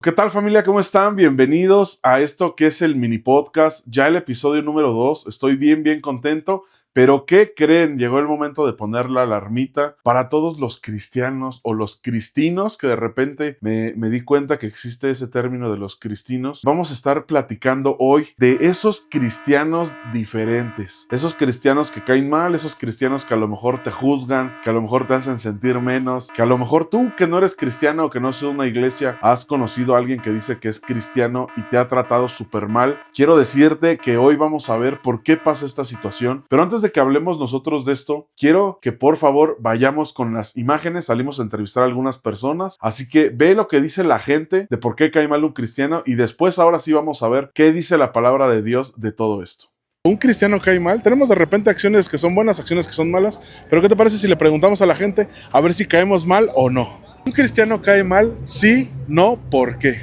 ¿Qué tal, familia? ¿Cómo están? Bienvenidos a esto que es el mini podcast, ya el episodio número 2. Estoy bien contento. Pero ¿qué creen? Llegó el momento de poner la alarmita para todos los cristianos o los cristinos, que de repente me di cuenta que existe ese término de los cristinos. Vamos a estar platicando hoy de esos cristianos diferentes, esos cristianos que caen mal, esos cristianos que a lo mejor te juzgan, que a lo mejor te hacen sentir menos, que a lo mejor tú que no eres cristiano o que no has ido a una iglesia, has conocido a alguien que dice que es cristiano y te ha tratado súper mal. Quiero decirte que hoy vamos a ver por qué pasa esta situación, pero antes de que hablemos nosotros de esto, quiero que por favor vayamos con las imágenes. Salimos a entrevistar a algunas personas, así que ve lo que dice la gente de por qué cae mal un cristiano y después ahora sí vamos a ver qué dice la palabra de Dios de todo esto. ¿Un cristiano cae mal? Tenemos de repente acciones que son buenas, acciones que son malas, pero ¿qué te parece si le preguntamos a la gente a ver si caemos mal o no? ¿Un cristiano cae mal? Sí, no, ¿por qué?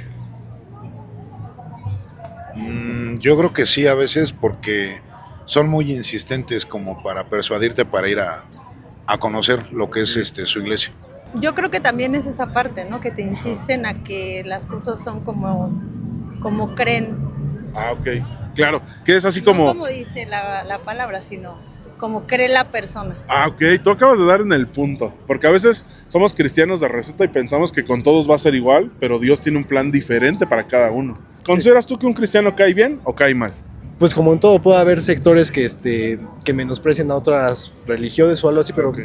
Yo creo que sí, a veces porque son muy insistentes como para persuadirte para ir a conocer lo que es su iglesia. Yo creo que también es esa parte, ¿no? Que te insisten a que las cosas son como creen. Ah, ok. Claro, que es así No como... como dice la palabra, sino como cree la persona. Ah, ok, tú acabas de dar en el punto, porque a veces somos cristianos de receta y pensamos que con todos va a ser igual, pero Dios tiene un plan diferente para cada uno. ¿Consideras tú que un cristiano cae bien o cae mal? Pues como en todo puede haber sectores que menosprecian a otras religiones o algo así, pero Ok.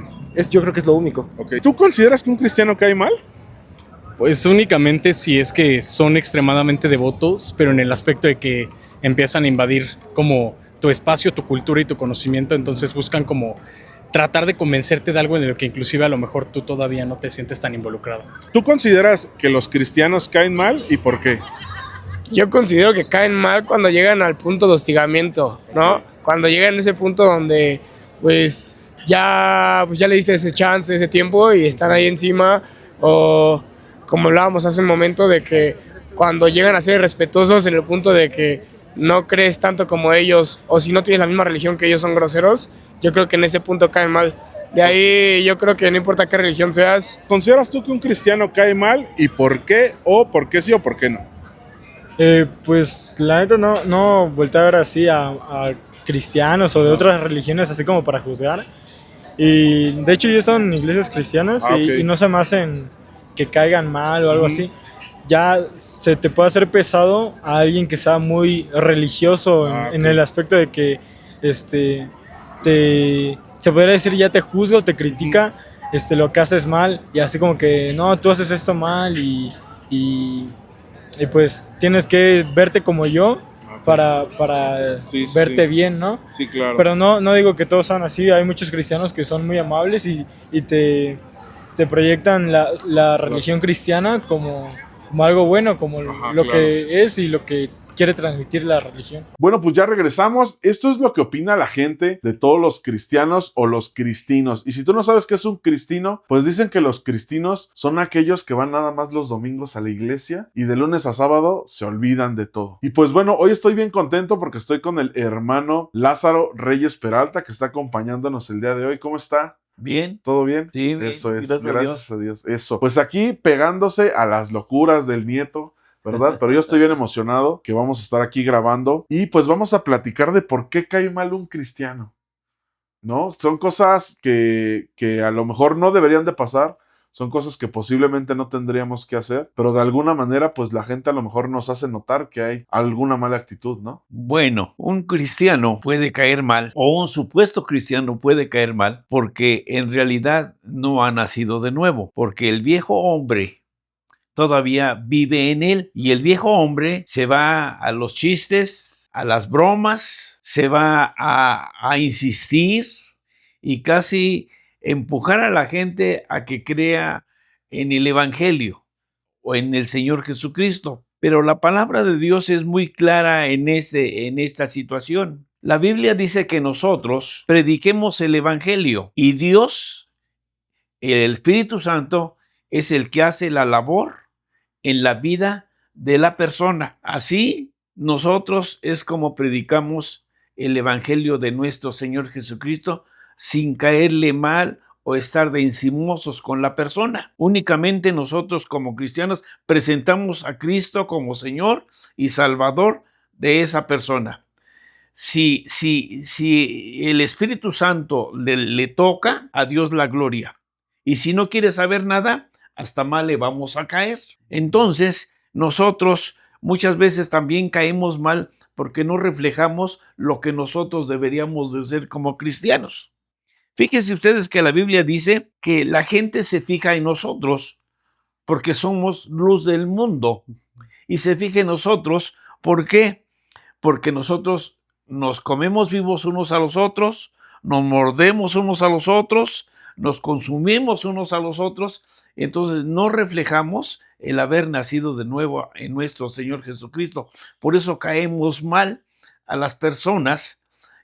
yo creo que es lo único. Ok. ¿Tú consideras que un cristiano cae mal? Pues únicamente si es que son extremadamente devotos, pero en el aspecto de que empiezan a invadir como tu espacio, tu cultura y tu conocimiento, entonces buscan como tratar de convencerte de algo en lo que inclusive a lo mejor tú todavía no te sientes tan involucrado. ¿Tú consideras que los cristianos caen mal y por qué? Yo considero que caen mal cuando llegan al punto de hostigamiento, ¿no? Cuando llegan a ese punto donde pues ya le diste ese chance, ese tiempo y están ahí encima, o como hablábamos hace un momento de que cuando llegan a ser irrespetuosos en el punto de que no crees tanto como ellos, o si no tienes la misma religión que ellos son groseros, yo creo que en ese punto caen mal. De ahí yo creo que no importa qué religión seas. ¿Consideras tú que un cristiano cae mal y por qué? ¿O por qué sí o por qué no? Pues la neta no volteé a ver así a cristianos o de otras religiones así como para juzgar. Y de hecho yo he estado en iglesias cristianas Ok. y no se me hacen que caigan mal o algo así. Ya se te puede hacer pesado a alguien que sea muy religioso en Ok. el aspecto de que se podría decir ya te juzga o te critica lo que haces mal y así como que no, tú haces esto mal y pues tienes que verte como yo para Sí, sí, verte sí. bien, ¿no? Sí, claro. Pero no digo que todos sean así, hay muchos cristianos que son muy amables y te proyectan la religión cristiana como algo bueno, como Ajá, lo claro. que es y lo que quiere transmitir la religión. Bueno, pues ya regresamos. Esto es lo que opina la gente de todos los cristianos o los cristinos. Y si tú no sabes qué es un cristino, pues dicen que los cristinos son aquellos que van nada más los domingos a la iglesia y de lunes a sábado se olvidan de todo. Y pues bueno, hoy estoy bien contento porque estoy con el hermano Lázaro Reyes Peralta, que está acompañándonos el día de hoy. ¿Cómo está? Bien, ¿Todo bien? sí, bien, Eso es, gracias a gracias a Dios. Eso. Pues aquí pegándose a las locuras del nieto, ¿verdad? Pero yo estoy bien emocionado que vamos a estar aquí grabando y pues vamos a platicar de por qué cae mal un cristiano, ¿no? Son cosas que a lo mejor no deberían de pasar, son cosas que posiblemente no tendríamos que hacer, pero de alguna manera pues la gente a lo mejor nos hace notar que hay alguna mala actitud, ¿no? Bueno, un cristiano puede caer mal, o un supuesto cristiano puede caer mal, porque en realidad no ha nacido de nuevo, porque el viejo hombre todavía vive en él, y el viejo hombre se va a los chistes, a las bromas, se va a insistir y casi empujar a la gente a que crea en el Evangelio o en el Señor Jesucristo. Pero la palabra de Dios es muy clara en esta situación. La Biblia dice que nosotros prediquemos el Evangelio y Dios, el Espíritu Santo, es el que hace la labor en la vida de la persona. Así, nosotros es como predicamos el Evangelio de nuestro Señor Jesucristo sin caerle mal o estar de encimosos con la persona. Únicamente nosotros como cristianos presentamos a Cristo como Señor y Salvador de esa persona. Si el Espíritu Santo le toca, a Dios la gloria. Y si no quiere saber nada, hasta mal le vamos a caer. Entonces, nosotros muchas veces también caemos mal porque no reflejamos lo que nosotros deberíamos de ser como cristianos. Fíjense ustedes que la Biblia dice que la gente se fija en nosotros porque somos luz del mundo. Y se fija en nosotros, ¿por qué? Porque nosotros nos comemos vivos unos a los otros, nos mordemos unos a los otros, nos consumimos unos a los otros, entonces no reflejamos el haber nacido de nuevo en nuestro Señor Jesucristo. Por eso caemos mal a las personas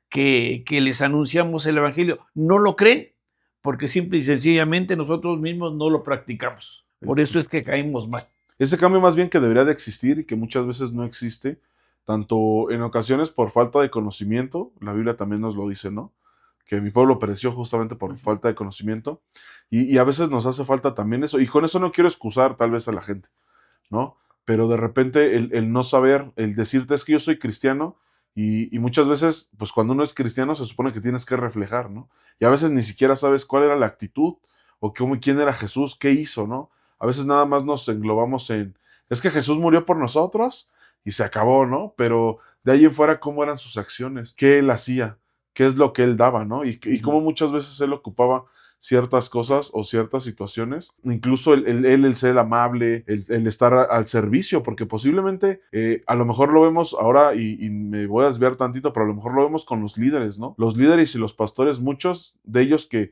que les anunciamos el Evangelio. No lo creen, porque simple y sencillamente nosotros mismos no lo practicamos. Por eso es que caemos mal. Ese cambio más bien que debería de existir y que muchas veces no existe, tanto en ocasiones por falta de conocimiento, la Biblia también nos lo dice, ¿no? Que mi pueblo pereció justamente por falta de conocimiento, y a veces nos hace falta también eso, y con eso no quiero excusar tal vez a la gente, ¿no? Pero de repente el no saber, el decirte es que yo soy cristiano, y muchas veces, pues cuando uno es cristiano se supone que tienes que reflejar, ¿no? Y a veces ni siquiera sabes cuál era la actitud, o quién era Jesús, qué hizo, ¿no? A veces nada más nos englobamos en, es que Jesús murió por nosotros, y se acabó, ¿no? Pero de ahí en fuera, ¿cómo eran sus acciones? ¿Qué él hacía? ¿Qué es lo que él daba, no? Y cómo muchas veces él ocupaba ciertas cosas o ciertas situaciones, incluso el ser amable, el estar al servicio, porque posiblemente a lo mejor lo vemos ahora, y me voy a desviar tantito, pero a lo mejor lo vemos con los líderes, ¿no? Los líderes y los pastores, muchos de ellos que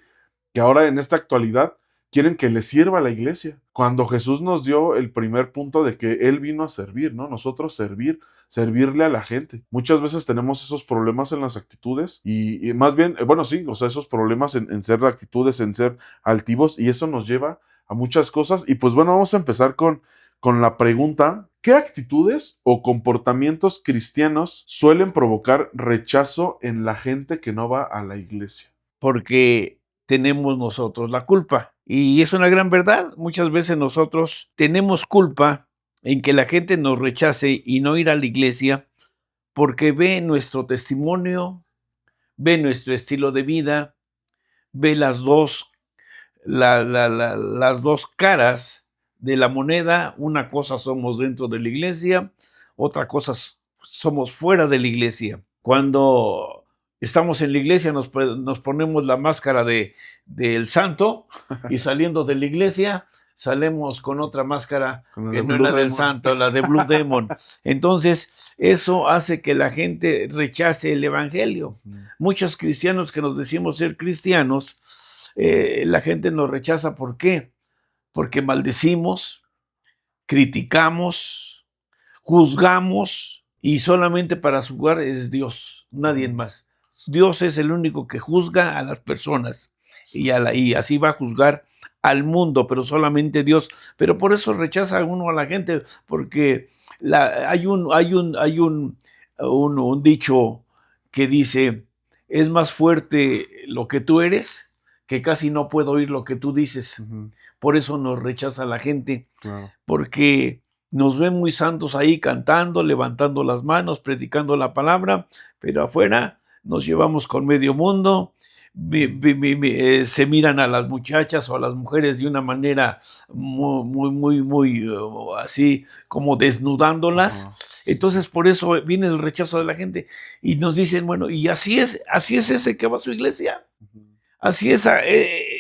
ahora en esta actualidad quieren que les sirva a la iglesia, cuando Jesús nos dio el primer punto de que Él vino a servir, ¿no? Nosotros servirle a la gente. Muchas veces tenemos esos problemas en las actitudes y más bien, bueno, sí, o sea, esos problemas en ser de actitudes, en ser altivos, y eso nos lleva a muchas cosas. Y pues bueno, vamos a empezar con la pregunta: ¿qué actitudes o comportamientos cristianos suelen provocar rechazo en la gente que no va a la iglesia? Porque tenemos nosotros la culpa. Y es una gran verdad. Muchas veces nosotros tenemos culpa en que la gente nos rechace y no ir a la iglesia porque ve nuestro testimonio, ve nuestro estilo de vida, ve las dos caras de la moneda. Una cosa somos dentro de la iglesia, otra cosa somos fuera de la iglesia. Cuando estamos en la iglesia nos ponemos la máscara del santo, y saliendo de la iglesia salimos con otra máscara que no es la del santo, la de Blue Demon. Entonces eso hace que la gente rechace el evangelio. Muchos cristianos que nos decimos ser cristianos, la gente nos rechaza. ¿Por qué? Porque maldecimos, criticamos, juzgamos, y solamente para juzgar es Dios, nadie más. Dios es el único que juzga a las personas, y así va a juzgar al mundo, pero solamente Dios. Pero por eso rechaza uno a la gente, porque hay un dicho que dice: es más fuerte lo que tú eres, que casi no puedo oír lo que tú dices. Por eso nos rechaza la gente, porque nos ven muy santos ahí cantando, levantando las manos, predicando la palabra, pero afuera nos llevamos con medio mundo. Se miran a las muchachas o a las mujeres de una manera muy así, como desnudándolas. Entonces por eso viene el rechazo de la gente, y nos dicen: bueno, y así es ese que va a su iglesia. Así es,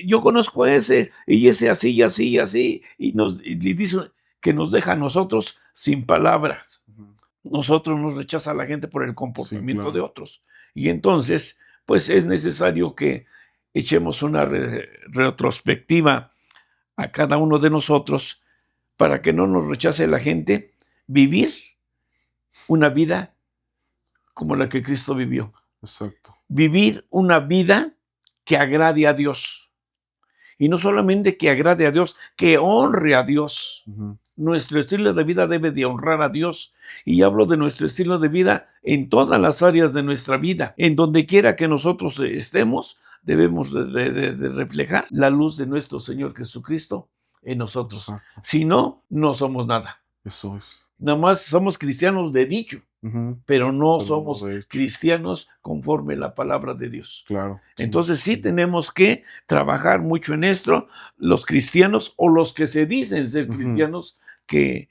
yo conozco a ese, y ese así, y así, y así, y dice que nos deja a nosotros sin palabras. Nosotros nos rechaza a la gente por el comportamiento de otros. Y entonces, pues es necesario que echemos una retrospectiva a cada uno de nosotros para que no nos rechace la gente, vivir una vida como la que Cristo vivió. Exacto. Vivir una vida que agrade a Dios. Y no solamente que agrade a Dios, que honre a Dios. Nuestro estilo de vida debe de honrar a Dios. Y hablo de nuestro estilo de vida en todas las áreas de nuestra vida. En donde quiera que nosotros estemos, debemos de reflejar la luz de nuestro Señor Jesucristo en nosotros. Exacto. Si no, no somos nada. Eso es. Nada más somos cristianos de dicho, Ujú. pero no Pero somos no de hecho. cristianos conforme la palabra de Dios. Claro. Entonces sí tenemos que trabajar mucho en esto, los cristianos o los que se dicen ser Ujú. cristianos, que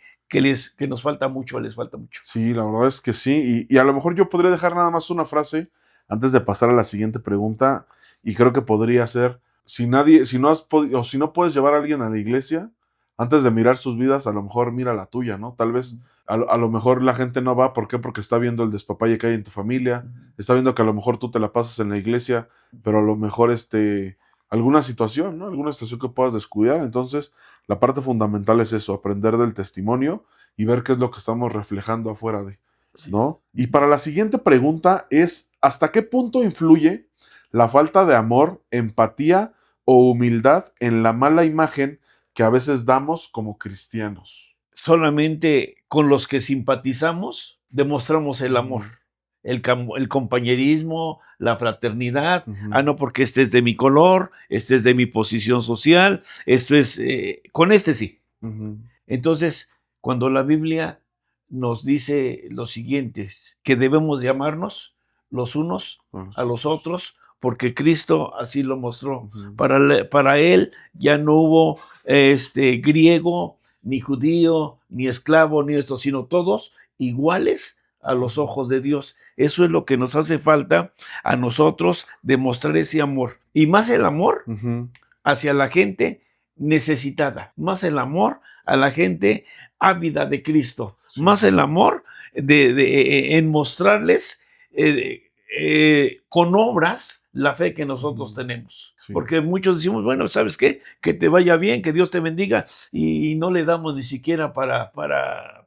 nos falta mucho, les falta mucho. Sí, la verdad es que sí. Y a lo mejor yo podría dejar nada más una frase antes de pasar a la siguiente pregunta. Y creo que podría ser, si no puedes llevar a alguien a la iglesia, antes de mirar sus vidas, a lo mejor mira la tuya, ¿no? Tal vez a lo mejor la gente no va, ¿por qué? Porque está viendo el despapalle que hay en tu familia, está viendo que a lo mejor tú te la pasas en la iglesia, pero a lo mejor alguna situación, ¿no? Alguna situación que puedas descuidar. Entonces, la parte fundamental es eso, aprender del testimonio y ver qué es lo que estamos reflejando afuera de, ¿no? Y para la siguiente pregunta es, ¿hasta qué punto influye la falta de amor, empatía o humildad en la mala imagen que a veces damos como cristianos? Solamente con los que simpatizamos demostramos el amor, el compañerismo, la fraternidad. Ujú. No, porque este es de mi color, este es de mi posición social, esto es, con este sí. Ujú. Entonces, cuando la Biblia nos dice lo siguiente, que debemos de amarnos los unos a los otros, porque Cristo así lo mostró. Ujú. Para él ya no hubo griego, ni judío, ni esclavo, ni esto, sino todos iguales a los ojos de Dios. Eso es lo que nos hace falta a nosotros, demostrar ese amor. Y más el amor Ujú. hacia la gente necesitada, más el amor a la gente ávida de Cristo, Sí. más el amor en mostrarles con obras la fe que nosotros tenemos. Sí. Porque muchos decimos, bueno, ¿sabes qué? Que te vaya bien, que Dios te bendiga, y no le damos ni siquiera para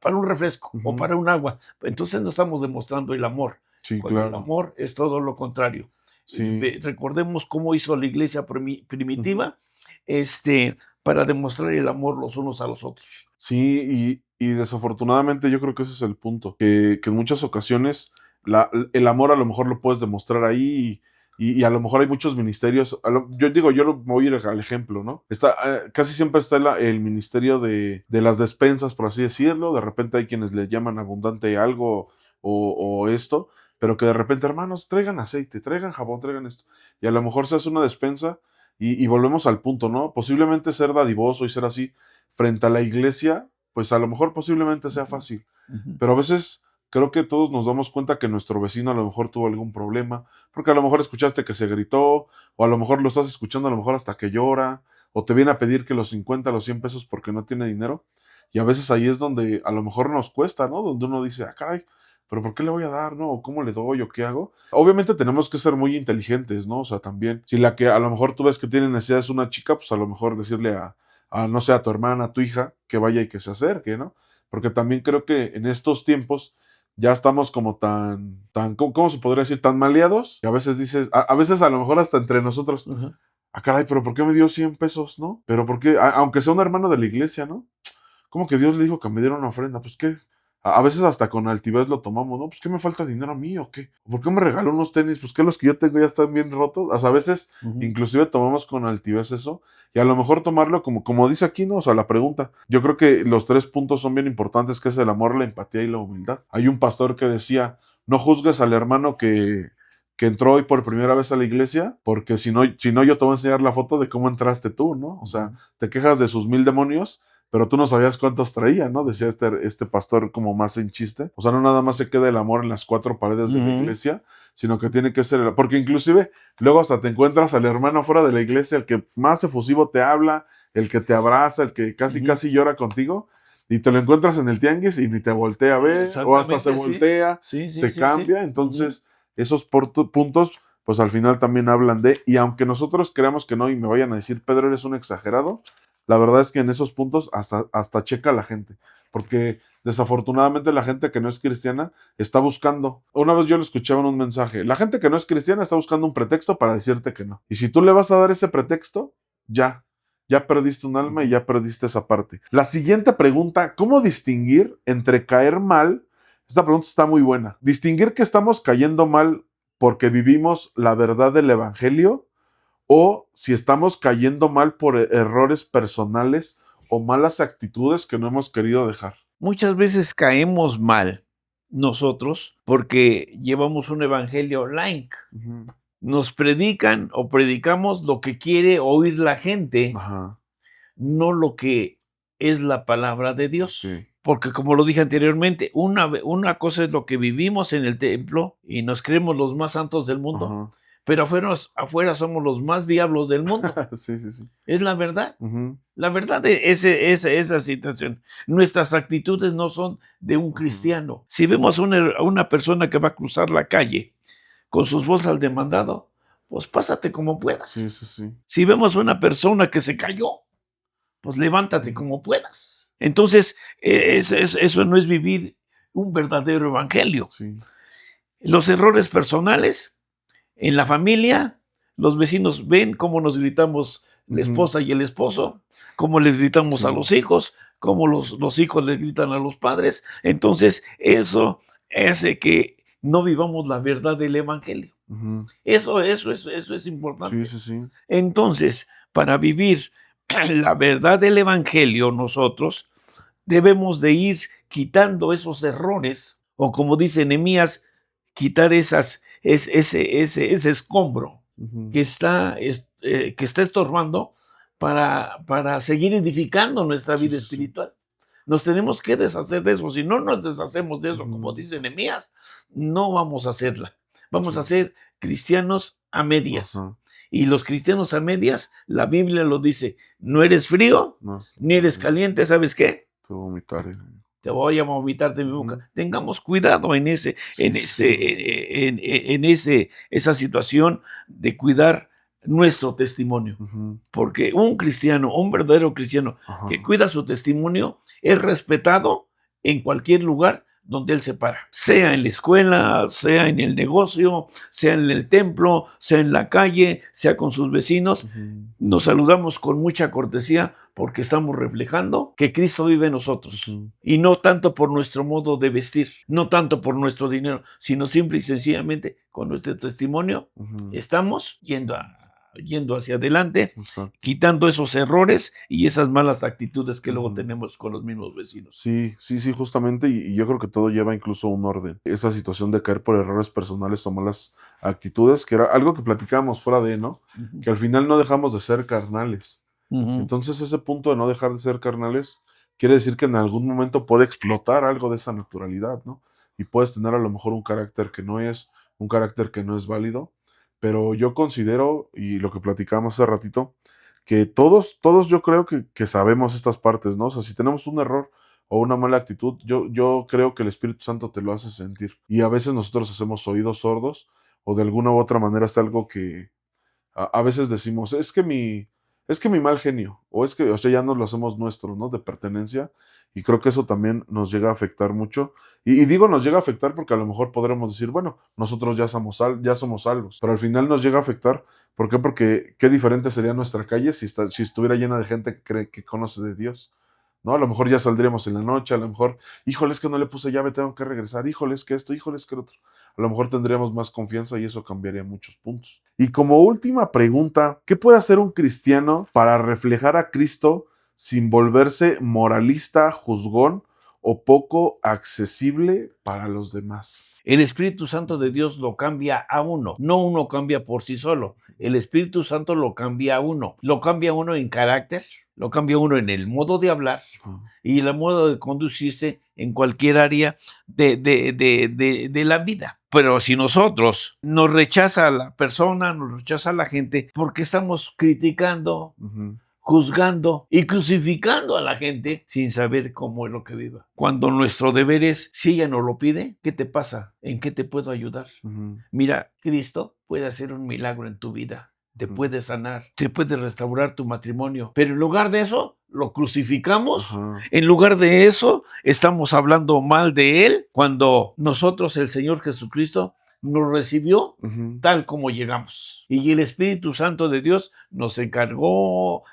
un refresco o para un agua. Entonces no estamos demostrando el amor. Sí, Cuando el claro. amor es todo lo contrario. Sí. Recordemos cómo hizo la iglesia primitiva para demostrar el amor los unos a los otros. Sí, y desafortunadamente yo creo que ese es el punto, que en muchas ocasiones el amor a lo mejor lo puedes demostrar ahí y a lo mejor hay muchos ministerios, me voy a ir al ejemplo, ¿no? Casi siempre está el ministerio de las despensas, por así decirlo, de repente hay quienes le llaman abundante algo o esto, pero que de repente, hermanos, traigan aceite, traigan jabón, traigan esto, y a lo mejor se hace una despensa y volvemos al punto, ¿no? Posiblemente ser dadivoso y ser así frente a la iglesia, pues a lo mejor posiblemente sea fácil, pero a veces creo que todos nos damos cuenta que nuestro vecino a lo mejor tuvo algún problema, porque a lo mejor escuchaste que se gritó, o a lo mejor lo estás escuchando a lo mejor hasta que llora, o te viene a pedir que los 50, los 100 pesos porque no tiene dinero, y a veces ahí es donde a lo mejor nos cuesta, ¿no? Donde uno dice, caray, pero ¿por qué le voy a dar, no? ¿O cómo le doy, o qué hago? Obviamente tenemos que ser muy inteligentes, ¿no? O sea, también, si la que a lo mejor tú ves que tiene necesidad es una chica, pues a lo mejor decirle no sé, a tu hermana, a tu hija, que vaya y que se acerque, ¿no? Porque también creo que en estos tiempos ya estamos como ¿cómo se podría decir? Tan maleados, que a veces dices, a veces a lo mejor hasta entre nosotros, caray, pero ¿por qué me dio 100 pesos, no? Pero ¿por qué? Aunque sea un hermano de la iglesia, ¿no? ¿Cómo que Dios le dijo que me diera una ofrenda? Pues qué, a veces hasta con altivez lo tomamos, ¿no? Pues ¿qué me falta dinero a mí o qué? ¿Por qué me regaló unos tenis? Pues que los que yo tengo ya están bien rotos. O sea, a veces inclusive tomamos con altivez eso y a lo mejor tomarlo como dice aquí, ¿no? O sea, la pregunta. Yo creo que los 3 puntos son bien importantes, que es el amor, la empatía y la humildad. Hay un pastor que decía, no juzgues al hermano que entró hoy por primera vez a la iglesia, porque si no yo te voy a enseñar la foto de cómo entraste tú, ¿no? O sea, te quejas de sus 1000 demonios, pero tú no sabías cuántos traía, ¿no? Decía este pastor como más en chiste. O sea, no nada más se queda el amor en las 4 paredes de la iglesia, sino que tiene que ser porque inclusive luego hasta te encuentras al hermano fuera de la iglesia, el que más efusivo te habla, el que te abraza, el que casi llora contigo, y te lo encuentras en el tianguis y ni te voltea a ver, o hasta se voltea, se cambia. Entonces, esos puntos, pues al final también hablan y aunque nosotros creamos que no y me vayan a decir, Pedro, eres un exagerado, la verdad es que en esos puntos hasta checa la gente, porque desafortunadamente la gente que no es cristiana está buscando. Una vez yo le escuchaba en un mensaje, la gente que no es cristiana está buscando un pretexto para decirte que no. Y si tú le vas a dar ese pretexto, ya perdiste un alma y ya perdiste esa parte. La siguiente pregunta, ¿cómo distinguir entre caer mal? Esta pregunta está muy buena. Distinguir que estamos cayendo mal porque vivimos la verdad del evangelio o si estamos cayendo mal por errores personales o malas actitudes que no hemos querido dejar. Muchas veces caemos mal nosotros porque llevamos un evangelio light. Ujú. Nos predican o predicamos lo que quiere oír la gente, Ajá, no lo que es la palabra de Dios. sí. Porque como lo dije anteriormente, una cosa es lo que vivimos en el templo y nos creemos los más santos del mundo, Ajá. pero afuera somos los más diablos del mundo. Sí, sí, sí. Es la verdad. Ujú. La verdad es esa situación. Nuestras actitudes no son de un cristiano. Si vemos a una persona que va a cruzar la calle con sus bolsas de mandado, pues pásate como puedas. Sí, sí, sí. Si vemos a una persona que se cayó, pues levántate como puedas. Entonces, eso no es vivir un verdadero evangelio. Sí. Los errores personales en la familia, los vecinos ven cómo nos gritamos la esposa y el esposo, cómo les gritamos a los hijos, cómo los hijos les gritan a los padres. Entonces, eso hace que no vivamos la verdad del evangelio. Ujú. Eso es importante. Sí, sí, sí. Entonces, para vivir la verdad del evangelio, nosotros debemos de ir quitando esos errores, o como dice Nehemías, quitar ese escombro Ujú. que está estorbando para seguir edificando nuestra Sí, vida sí, sí. espiritual. Nos tenemos que deshacer de eso. Si no nos deshacemos de eso, como dice Nehemías, no vamos a hacerla. Vamos Sí. a ser cristianos a medias. Ajá. Y los cristianos a medias, la Biblia lo dice, no eres frío, No, ni eres caliente, ¿sabes qué? te voy a vomitar. Te voy a vomitar de mi boca. Ujú. Tengamos cuidado en Sí, esa situación de cuidar nuestro testimonio. Ujú. Porque un cristiano, un verdadero cristiano Ajá. que cuida su testimonio es respetado en cualquier lugar donde él se para. Sea en la escuela, sea en el negocio, sea en el templo, sea en la calle, sea con sus vecinos. Ujú. Nos saludamos con mucha cortesía porque estamos reflejando que Cristo vive en nosotros. Ujú. Y no tanto por nuestro modo de vestir, no tanto por nuestro dinero, sino simple y sencillamente con nuestro testimonio Ujú. estamos yendo hacia adelante, Exacto. quitando esos errores y esas malas actitudes que luego Ujú. tenemos con los mismos vecinos. Sí, sí, sí, justamente, y yo creo que todo lleva incluso un orden. Esa situación de caer por errores personales o malas actitudes, que era algo que platicábamos fuera de, ¿no? Que al final no dejamos de ser carnales. Ujú. Entonces ese punto de no dejar de ser carnales quiere decir que en algún momento puede explotar algo de esa naturalidad, ¿no? Y puedes tener a lo mejor un carácter que no es válido, pero yo considero, y lo que platicábamos hace ratito, que todos yo creo que sabemos estas partes, ¿no? O sea, si tenemos un error o una mala actitud, yo creo que el Espíritu Santo te lo hace sentir. Y a veces nosotros hacemos oídos sordos o de alguna u otra manera es algo que a veces decimos, es que mi mal genio, o sea, ya nos lo hacemos nuestro, ¿no? De pertenencia. Y creo que eso también nos llega a afectar mucho. Y digo nos llega a afectar porque a lo mejor podremos decir, bueno, nosotros ya somos salvos. Pero al final nos llega a afectar. ¿Por qué? Porque qué diferente sería nuestra calle si estuviera llena de gente que conoce de Dios. ¿No? A lo mejor ya saldríamos en la noche, a lo mejor, híjole, es que no le puse llave, tengo que regresar, híjole, es que esto, híjole, es que lo otro. A lo mejor tendríamos más confianza y eso cambiaría muchos puntos. Y como última pregunta, ¿qué puede hacer un cristiano para reflejar a Cristo sin volverse moralista, juzgón o poco accesible para los demás? El Espíritu Santo de Dios lo cambia a uno, no uno cambia por sí solo. El Espíritu Santo lo cambia a uno. Lo cambia a uno en carácter, lo cambia a uno en el modo de hablar y el modo de conducirse en cualquier área de la vida. Pero si nosotros nos rechaza a la persona, nos rechaza a la gente, porque estamos criticando, Ujú. juzgando y crucificando a la gente sin saber cómo es lo que viva. Cuando nuestro deber es, si ella nos lo pide, ¿qué te pasa? ¿En qué te puedo ayudar? Ujú. Mira, Cristo puede hacer un milagro en tu vida, te Ujú. puede sanar, te puede restaurar tu matrimonio, pero en lugar de eso, lo crucificamos. Ajá. En lugar de eso, estamos hablando mal de Él, cuando nosotros, el Señor Jesucristo, nos recibió Ujú. tal como llegamos. Y el Espíritu Santo de Dios se encargó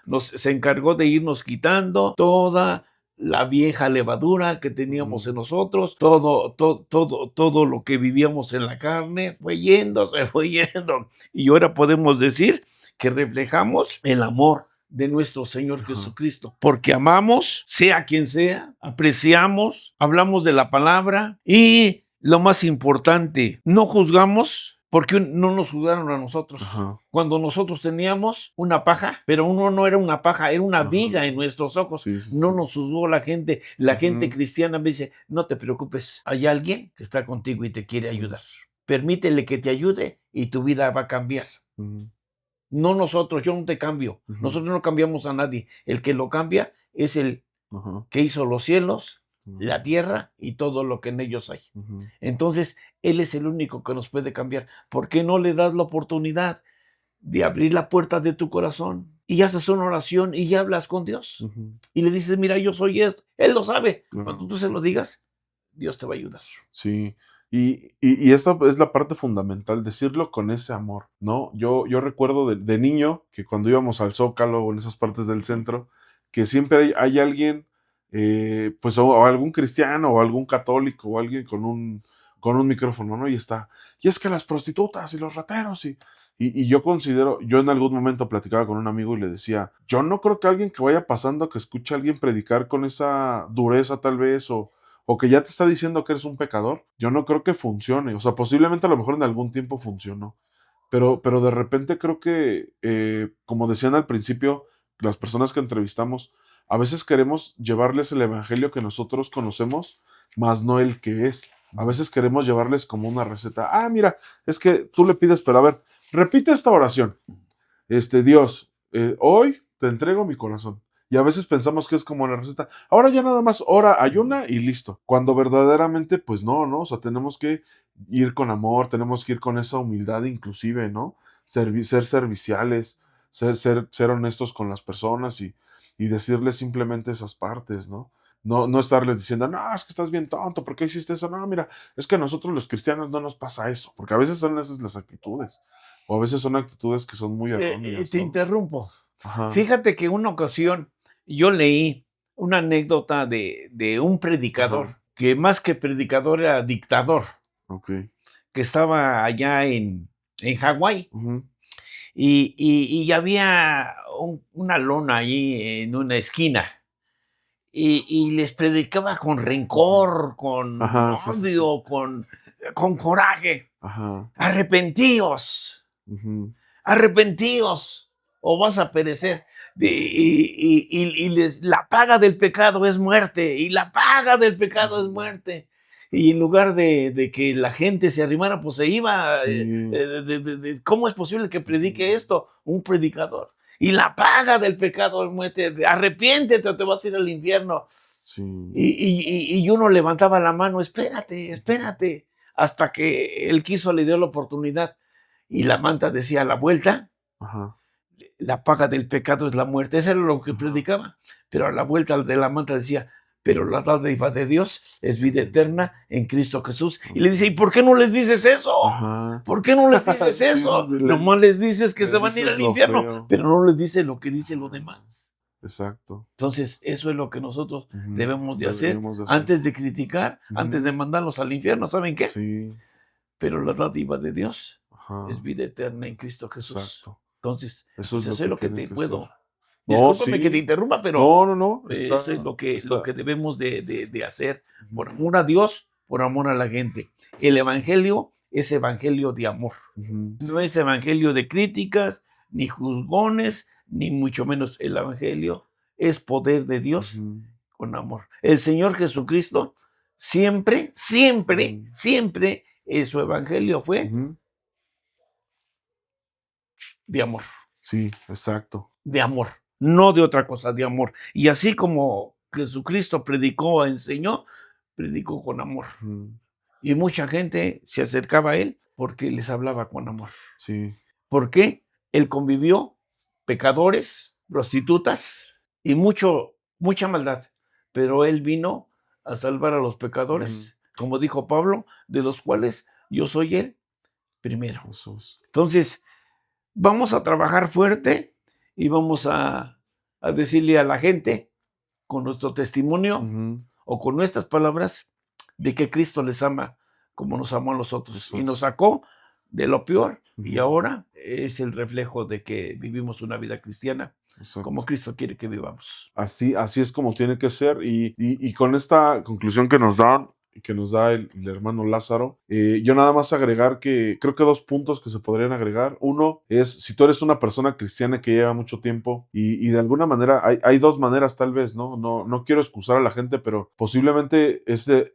de irnos quitando toda la vieja levadura que teníamos en nosotros, todo lo que vivíamos en la carne, fue yendo. Y ahora podemos decir que reflejamos el amor de nuestro Señor Ajá. Jesucristo, porque amamos, sea quien sea, apreciamos, hablamos de la palabra y lo más importante, no juzgamos porque no nos juzgaron a nosotros. Ajá. Cuando nosotros teníamos una paja, pero uno no era una paja, era una Ajá. viga en nuestros ojos. Sí, sí, No sí. nos juzgó la gente. La gente Ujú. cristiana me dice, no te preocupes, hay alguien que está contigo y te quiere ayudar. Permítele que te ayude y tu vida va a cambiar. Ujú. No nosotros, yo no te cambio. Ujú. Nosotros no cambiamos a nadie. El que lo cambia es el Ajá. que hizo los cielos, Ujú. la tierra y todo lo que en ellos hay. Ujú. Entonces, Él es el único que nos puede cambiar. ¿Por qué no le das la oportunidad de abrir la puerta de tu corazón y haces una oración y ya hablas con Dios? Ujú. Y le dices, mira, yo soy esto. Él lo sabe. Claro. Cuando tú se lo digas, Dios te va a ayudar. Sí, y esta es la parte fundamental, decirlo con ese amor, ¿no? Yo recuerdo de niño que cuando íbamos al Zócalo o en esas partes del centro, que siempre hay alguien, pues o algún cristiano o algún católico o alguien con un micrófono, ¿no? Y es que las prostitutas y los rateros y yo considero, yo en algún momento platicaba con un amigo y le decía, yo no creo que alguien que vaya pasando, que escuche a alguien predicar con esa dureza tal vez o que ya te está diciendo que eres un pecador, yo no creo que funcione. O sea, posiblemente a lo mejor en algún tiempo funcionó. Pero de repente creo que, como decían al principio, las personas que entrevistamos, a veces queremos llevarles el evangelio que nosotros conocemos, más no el que es. A veces queremos llevarles como una receta. Ah, mira, es que tú le pides, pero a ver, repite esta oración. Dios, hoy te entrego mi corazón. Y a veces pensamos que es como la receta. Ahora ya nada más ora, ayuna y listo. Cuando verdaderamente, pues no, ¿no? O sea, tenemos que ir con amor, tenemos que ir con esa humildad inclusive, ¿no? Ser serviciales, ser honestos con las personas y decirles simplemente esas partes, ¿no? No estarles diciendo, no, es que estás bien tonto, ¿por qué hiciste eso? No, mira, es que a nosotros los cristianos no nos pasa eso, porque a veces son esas las actitudes, o a veces son actitudes que son muy erróneas, Te ¿no? interrumpo. Ajá. Fíjate que una ocasión yo leí una anécdota de un predicador, Ajá. que más que predicador era dictador, Ok. que estaba allá en Hawái. Ujú. Y había una lona ahí en una esquina. Y les predicaba con rencor, con Ajá, sí, sí, sí. odio, con coraje. Ajá. Arrepentíos, Ujú. arrepentíos, o vas a perecer. La paga del pecado es muerte, y la paga del pecado es muerte. Y en lugar de que la gente se arrimara, pues se iba. Sí. ¿Cómo es posible que predique esto? Un predicador. Y la paga del pecado es muerte. Arrepiéntete o te vas a ir al infierno. Sí. Y uno levantaba la mano, espérate, espérate. Hasta que él quiso, le dio la oportunidad. Y la manta decía, a la vuelta, Ajá. la paga del pecado es la muerte. Eso era lo que Ajá. predicaba. Pero a la vuelta de la manta decía, pero la dádiva de Dios es vida eterna en Cristo Jesús. Y le dice, ¿y por qué no les dices eso? Ajá. ¿Por qué no les dices Sí, eso? sí, sí, Nomás les dices que les se van a ir dices al lo infierno, feo. pero no les dice lo que dice lo demás. Exacto. Entonces, eso es lo que nosotros Ujú. debemos de hacer Deberíamos de hacer. antes de criticar, Ujú. antes de mandarlos al infierno. ¿Saben qué? Sí. Pero la dádiva de Dios Ajá. es vida eterna en Cristo Jesús. Exacto. Entonces, Eso pues es eso es lo que tiene te que puedo. ser. No, Discúlpame sí. que te interrumpa, pero No. eso es lo que está- debemos de hacer. Por Ujú. amor a Dios, por amor a la gente. El evangelio es evangelio de amor. Ujú. No es evangelio de críticas, ni juzgones, ni mucho menos. El evangelio es poder de Dios Ujú. con amor. El Señor Jesucristo siempre, siempre, Ujú. siempre su evangelio fue Ujú. de amor, Sí, exacto. de amor, no de otra cosa, de amor. Y así como Jesucristo predicó, enseñó, predicó con amor. Ujú. Y mucha gente se acercaba a él porque les hablaba con amor. Sí. ¿Por qué? Él convivió pecadores, prostitutas y mucha maldad. Pero él vino a salvar a los pecadores, como dijo Pablo, de los cuales yo soy el primero. Jesús. Entonces, vamos a trabajar fuerte y vamos a decirle a la gente con nuestro testimonio Ujú. o con nuestras palabras de que Cristo les ama como nos amó a nosotros Eso y es. nos sacó de lo peor y Ujú. ahora es el reflejo de que vivimos una vida cristiana Exacto. como Cristo quiere que vivamos. Así es como tiene que ser. Y con esta conclusión que nos da el hermano Lázaro, yo nada más agregar que creo que 2 puntos que se podrían agregar. Uno es, si tú eres una persona cristiana que lleva mucho tiempo y de alguna manera, hay 2 maneras tal vez, ¿no? No quiero excusar a la gente, pero posiblemente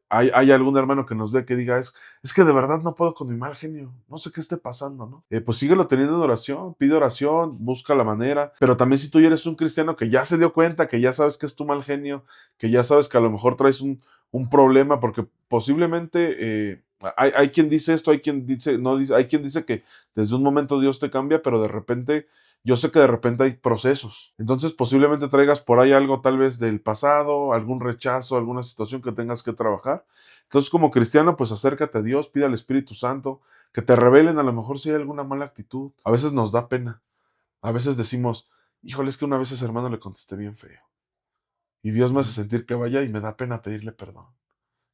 hay algún hermano que nos ve que diga, es que de verdad no puedo con mi mal genio, no sé qué esté pasando, ¿no? Pues síguelo teniendo en oración, pide oración, busca la manera, pero también si tú ya eres un cristiano que ya se dio cuenta, que ya sabes que es tu mal genio, que ya sabes que a lo mejor traes un problema, porque posiblemente hay quien dice esto, hay quien dice, no dice, hay quien dice que desde un momento Dios te cambia, pero de repente, yo sé que de repente hay procesos. Entonces posiblemente traigas por ahí algo tal vez del pasado, algún rechazo, alguna situación que tengas que trabajar. Entonces como cristiano, pues acércate a Dios, pide al Espíritu Santo, que te revelen a lo mejor si hay alguna mala actitud. A veces nos da pena, a veces decimos, híjole, es que una vez a ese hermano le contesté bien feo. Y Dios me hace sentir que vaya y me da pena pedirle perdón.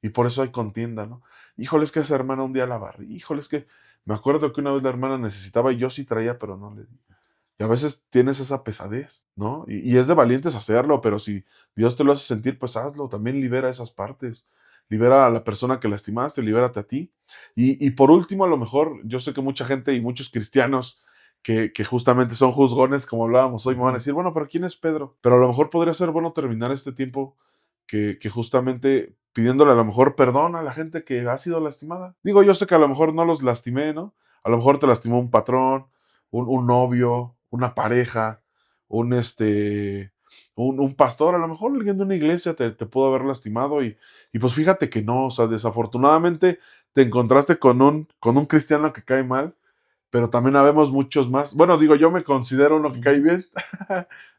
Y por eso hay contienda, ¿no? Híjole, es que esa hermana un día la barrí. Híjole, es que me acuerdo que una vez la hermana necesitaba y yo sí traía, pero no le di. Y a veces tienes esa pesadez, ¿no? Y es de valientes hacerlo, pero si Dios te lo hace sentir, pues hazlo. También libera esas partes. Libera a la persona que lastimaste, libérate a ti. Y por último, a lo mejor, yo sé que mucha gente y muchos cristianos que justamente son juzgones, como hablábamos hoy, me van a decir, bueno, pero ¿quién es Pedro? Pero a lo mejor podría ser bueno terminar este tiempo que justamente pidiéndole a lo mejor perdón a la gente que ha sido lastimada. Digo, yo sé que a lo mejor no los lastimé, ¿no? A lo mejor te lastimó un patrón, un novio, una pareja, un pastor, a lo mejor alguien de una iglesia te pudo haber lastimado y pues fíjate que no, o sea, desafortunadamente te encontraste con un cristiano que cae mal, pero también habemos muchos más. Bueno, digo, yo me considero uno que cae bien,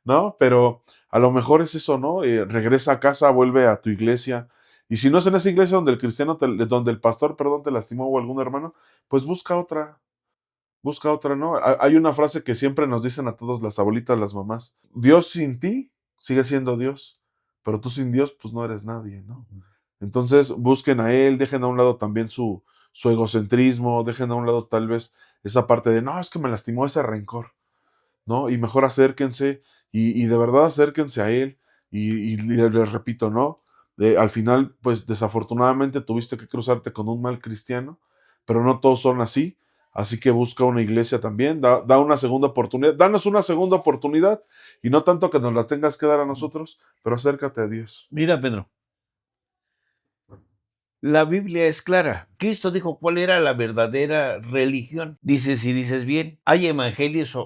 ¿no? Pero a lo mejor es eso, ¿no? Regresa a casa, vuelve a tu iglesia. Y si no es en esa iglesia donde el cristiano, donde el pastor, perdón, te lastimó o algún hermano, pues busca otra, ¿no? Hay una frase que siempre nos dicen a todos las abuelitas, las mamás. Dios sin ti sigue siendo Dios, pero tú sin Dios, pues no eres nadie, ¿no? Entonces busquen a Él, dejen a un lado también su egocentrismo, dejen a un lado tal vez esa parte de, no, es que me lastimó ese rencor, ¿no? Y mejor acérquense y de verdad acérquense a Él y les repito, ¿no? Al final, pues desafortunadamente tuviste que cruzarte con un mal cristiano, pero no todos son así, así que busca una iglesia también, da una segunda oportunidad, danos una segunda oportunidad y no tanto que nos la tengas que dar a nosotros, pero acércate a Dios. Mira, Pedro, la Biblia es clara. Cristo dijo cuál era la verdadera religión. Dice, si dices bien, hay evangelios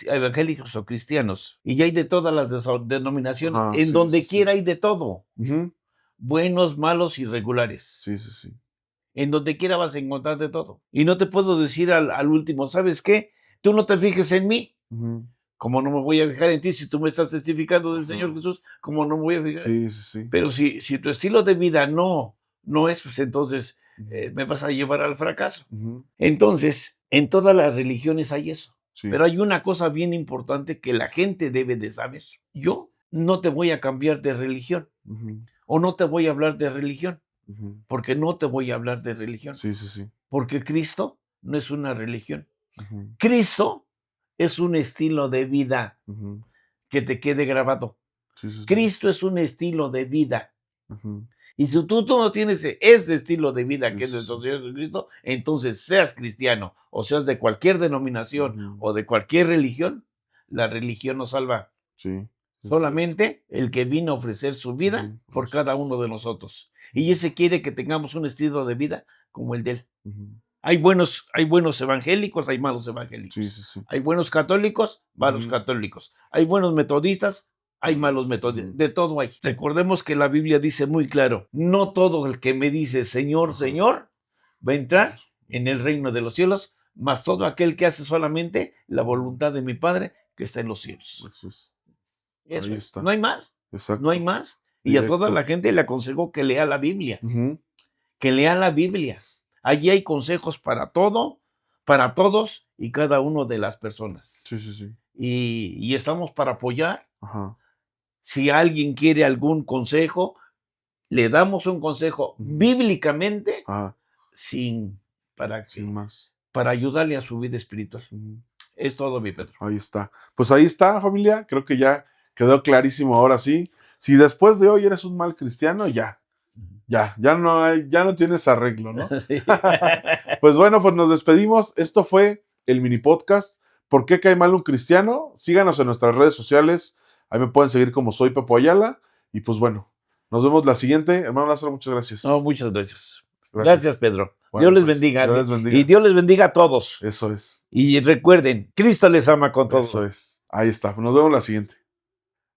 evangélicos o cristianos, y hay de todas las denominaciones, Ajá, en sí, donde sí, sí. quiera hay de todo, Ujú. buenos, malos, irregulares. Sí, sí, sí. En donde quiera vas a encontrar de todo. Y no te puedo decir al último, ¿sabes qué? Tú no te fijes en mí. Ujú. ¿Cómo no me voy a fijar en ti si tú me estás testificando del Señor Ajá. Jesús? ¿Cómo no me voy a fijar? Sí, sí, sí. Pero si tu estilo de vida no es, pues entonces Ujú. me vas a llevar al fracaso. Ujú. Entonces, en todas las religiones hay eso. Sí. Pero hay una cosa bien importante que la gente debe de saber. Yo no te voy a cambiar de religión Ujú. o no te voy a hablar de religión, Ujú. porque no te voy a hablar de religión, Sí, sí, sí. porque Cristo no es una religión. Ujú. Cristo es un estilo de vida Ujú. que te quede grabado. Sí, sí, sí. Cristo es un estilo de vida. Ujú. Y si tú no tienes ese estilo de vida Sí, que es sí, nuestro sí. Señor Jesucristo, entonces seas cristiano o seas de cualquier denominación Ujú. o de cualquier religión, la religión no salva. Sí. Es Solamente el que vino a ofrecer su vida Ujú. por Eso. cada uno de nosotros. Y ese quiere que tengamos un estilo de vida como el de él. Ujú. Hay buenos evangélicos, hay malos Sí, evangélicos. sí, sí. Hay buenos católicos, malos Ujú. católicos. Hay buenos metodistas, hay malos metodistas. Ujú. De todo hay. Recordemos que la Biblia dice muy claro, no todo el que me dice Señor, Ajá. Señor, va a entrar en el reino de los cielos, mas todo aquel que hace solamente la voluntad de mi Padre que está en los cielos. Eso es. Eso Ahí es. está. No hay más. No hay Exacto. más. Y a toda Directo. la gente le aconsejo que lea la Biblia. Ujú. Que lea la Biblia. Allí hay consejos para todo, para todos y cada uno de las personas. Sí, sí, sí. Y estamos para apoyar. Ajá. Si alguien quiere algún consejo, le damos un consejo Ujú. bíblicamente Ajá. sin para Sin que más. para ayudarle a su vida espiritual. Es todo, mi Pedro. Ahí está. Pues ahí está, familia. Creo que ya quedó clarísimo ahora sí. Si después de hoy eres un mal cristiano, ya no tienes arreglo, ¿no? Sí. Pues bueno, pues nos despedimos. Esto fue el mini podcast. ¿Por qué cae mal un cristiano? Síganos en nuestras redes sociales. Ahí me pueden seguir como soy Pepo Ayala. Y pues bueno, nos vemos la siguiente. Hermano Lázaro, muchas gracias. No, muchas gracias. Gracias, Pedro. Bueno, Dios les pues, bendiga. Dios les bendiga. Y Dios les bendiga a todos. Eso es. Y recuerden, Cristo les ama con todo. Eso es. Ahí está. Nos vemos la siguiente.